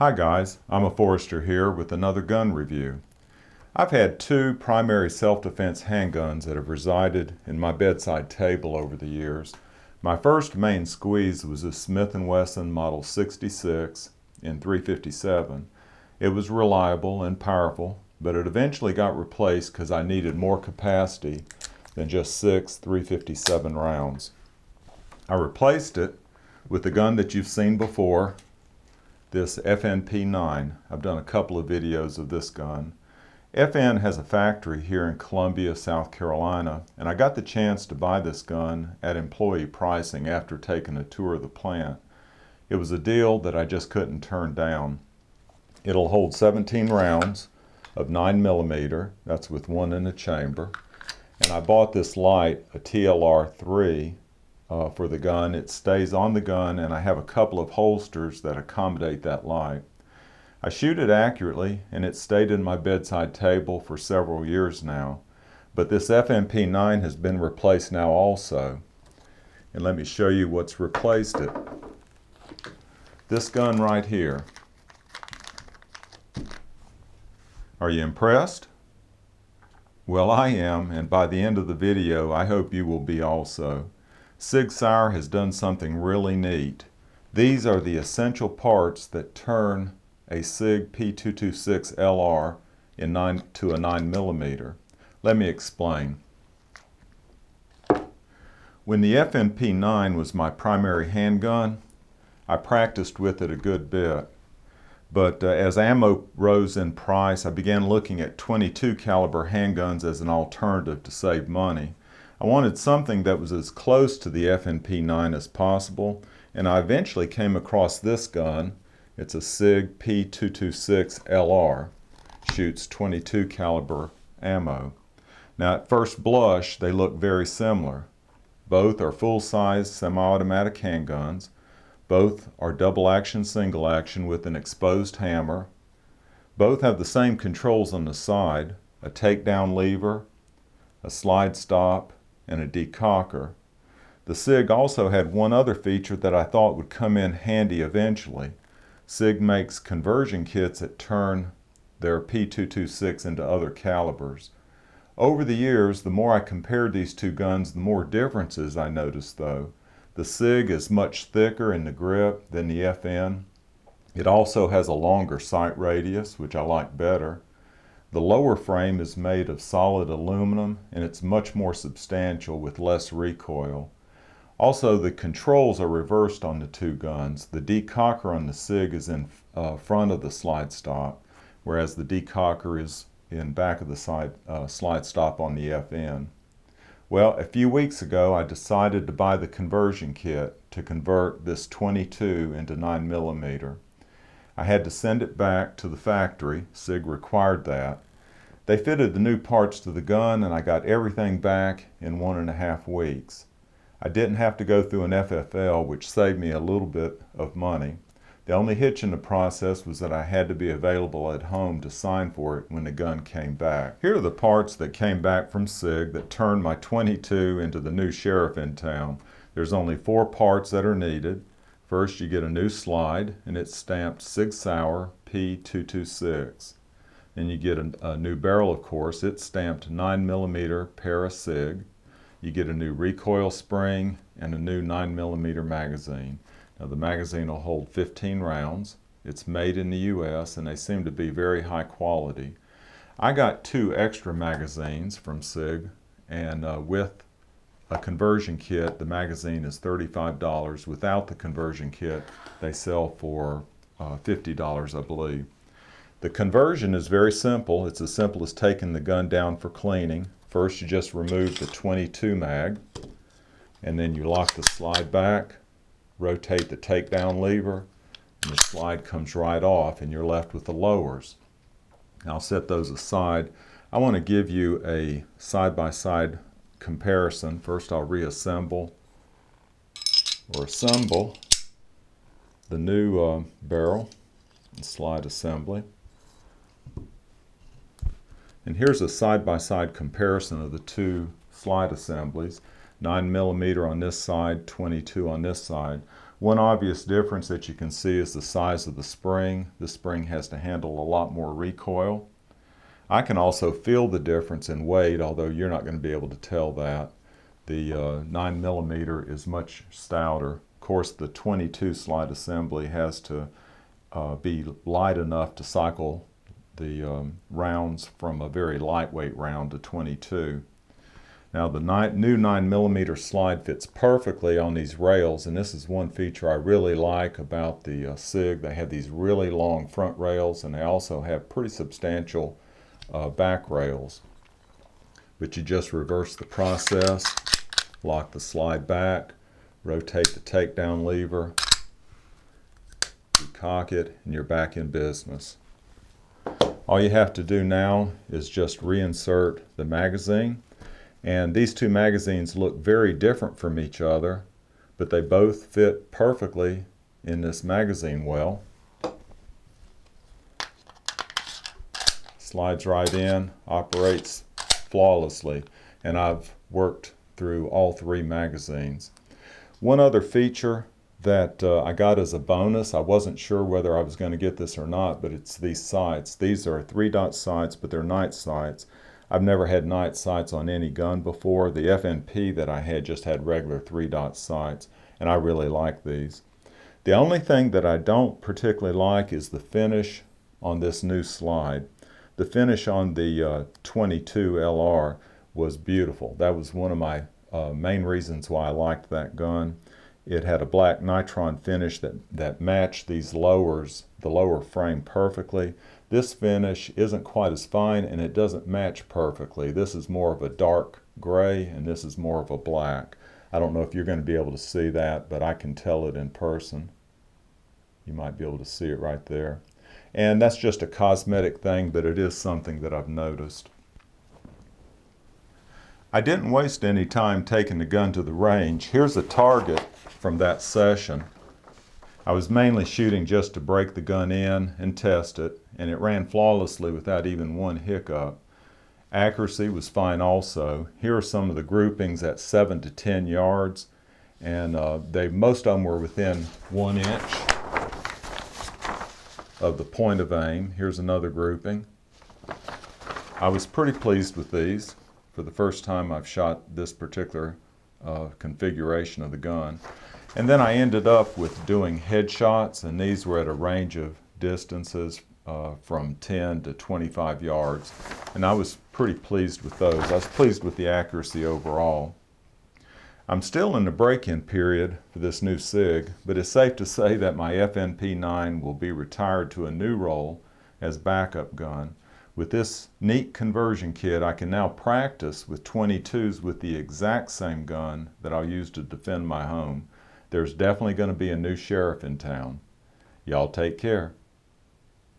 Hi guys, I'm a Forester here with another gun review. I've had two primary self-defense handguns that have resided in my bedside table over the years. My first main squeeze was a Smith & Wesson Model 66 in .357. It was reliable and powerful, but it eventually got replaced because I needed more capacity than just 6 .357 rounds. I replaced it with the gun that you've seen before, this FNP9. I've done a couple of videos of this gun. FN has a factory here in Columbia, South Carolina, and I got the chance to buy this gun at employee pricing after taking a tour of the plant. It was a deal that I just couldn't turn down. It'll hold 17 rounds of 9mm, that's with one in the chamber, and I bought this light, a TLR3, for the gun. It stays on the gun, and I have a couple of holsters that accommodate that light. I shoot it accurately, and it stayed in my bedside table for several years now. But this FNP9 has been replaced now also. And let me show you what's replaced it. This gun right here. Are you impressed? Well, I am, and by the end of the video, I hope you will be also. Sig has done something really neat. These are the essential parts that turn a Sig P226 LR to a 9mm. Let me explain. When the FNP9 was my primary handgun, I practiced with it a good bit. But as ammo rose in price, I began looking at .22 caliber handguns as an alternative to save money. I wanted something that was as close to the FNP9 as possible, and I eventually came across this gun. It's a Sig P226 LR. Shoots .22 caliber ammo. Now at first blush, they look very similar. Both are full-size semi-automatic handguns. Both are double action, single action with an exposed hammer. Both have the same controls on the side, a takedown lever, a slide stop, and a decocker. The Sig also had one other feature that I thought would come in handy eventually. Sig makes conversion kits that turn their P226 into other calibers. Over the years, the more I compared these two guns, the more differences I noticed though. The Sig is much thicker in the grip than the FN. It also has a longer sight radius, which I like better. The lower frame is made of solid aluminum, and it's much more substantial with less recoil. Also, the controls are reversed on the two guns. The decocker on the Sig is in front of the slide stop, whereas the decocker is in back of the slide stop on the FN. Well, a few weeks ago, I decided to buy the conversion kit to convert this .22 into 9mm. I had to send it back to the factory. Sig required that. They fitted the new parts to the gun, and I got everything back in 1.5 weeks. I didn't have to go through an FFL, which saved me a little bit of money. The only hitch in the process was that I had to be available at home to sign for it when the gun came back. Here are the parts that came back from Sig that turned my .22 into the new sheriff in town. There's only 4 parts that are needed. First, you get a new slide, and it's stamped Sig Sauer P226. Then you get a new barrel, of course. It's stamped 9mm Para Sig. You get a new recoil spring and a new 9mm magazine. Now the magazine will hold 15 rounds. It's made in the US, and they seem to be very high quality. I got 2 extra magazines from Sig, and with a conversion kit, the magazine is $35. Without the conversion kit, they sell for $50, I believe. The conversion is very simple. It's as simple as taking the gun down for cleaning. First, you just remove the .22 mag, and then you lock the slide back, rotate the takedown lever, and the slide comes right off, and you're left with the lowers. I'll set those aside. I want to give you a side-by-side comparison. First, I'll reassemble or assemble the new barrel and slide assembly. And here's a side-by-side comparison of the two slide assemblies. 9mm on this side, .22 on this side. One obvious difference that you can see is the size of the spring. The spring has to handle a lot more recoil. I can also feel the difference in weight, although you're not going to be able to tell that. The 9mm is much stouter. Of course, the 22 slide assembly has to be light enough to cycle the rounds from a very lightweight round to 22. Now the new 9mm slide fits perfectly on these rails, and this is one feature I really like about the Sig. They have these really long front rails, and they also have pretty substantial back rails. But you just reverse the process, lock the slide back, rotate the takedown lever, you cock it, and you're back in business. All you have to do now is just reinsert the magazine. And these two magazines look very different from each other, but they both fit perfectly in this magazine well. Slides right in, operates flawlessly, and I've worked through all three magazines. One other feature that I got as a bonus, I wasn't sure whether I was going to get this or not, but it's these sights. These are 3-dot sights, but they're night sights. I've never had night sights on any gun before. The FNP that I had just had regular 3-dot sights, and I really like these. The only thing that I don't particularly like is the finish on this new slide. The finish on the 22 LR was beautiful. That was one of my main reasons why I liked that gun. It had a black nitron finish that matched these lowers, the lower frame, perfectly. This finish isn't quite as fine, and it doesn't match perfectly. This is more of a dark gray, and this is more of a black. I don't know if you're going to be able to see that, but I can tell it in person. You might be able to see it right there. And that's just a cosmetic thing, but it is something that I've noticed. I didn't waste any time taking the gun to the range. Here's a target from that session. I was mainly shooting just to break the gun in and test it, and it ran flawlessly without even one hiccup. Accuracy was fine also. Here are some of the groupings at 7 to 10 yards, and most of them were within 1 inch of the point of aim. Here's another grouping. I was pretty pleased with these. For the first time I've shot this particular configuration of the gun. And then I ended up with doing headshots, and these were at a range of distances from 10 to 25 yards. And I was pretty pleased with those. I was pleased with the accuracy overall. I'm still in the break-in period for this new Sig, but it's safe to say that my FNP9 will be retired to a new role as backup gun. With this neat conversion kit, I can now practice with 22s with the exact same gun that I'll use to defend my home. There's definitely going to be a new sheriff in town. Y'all take care.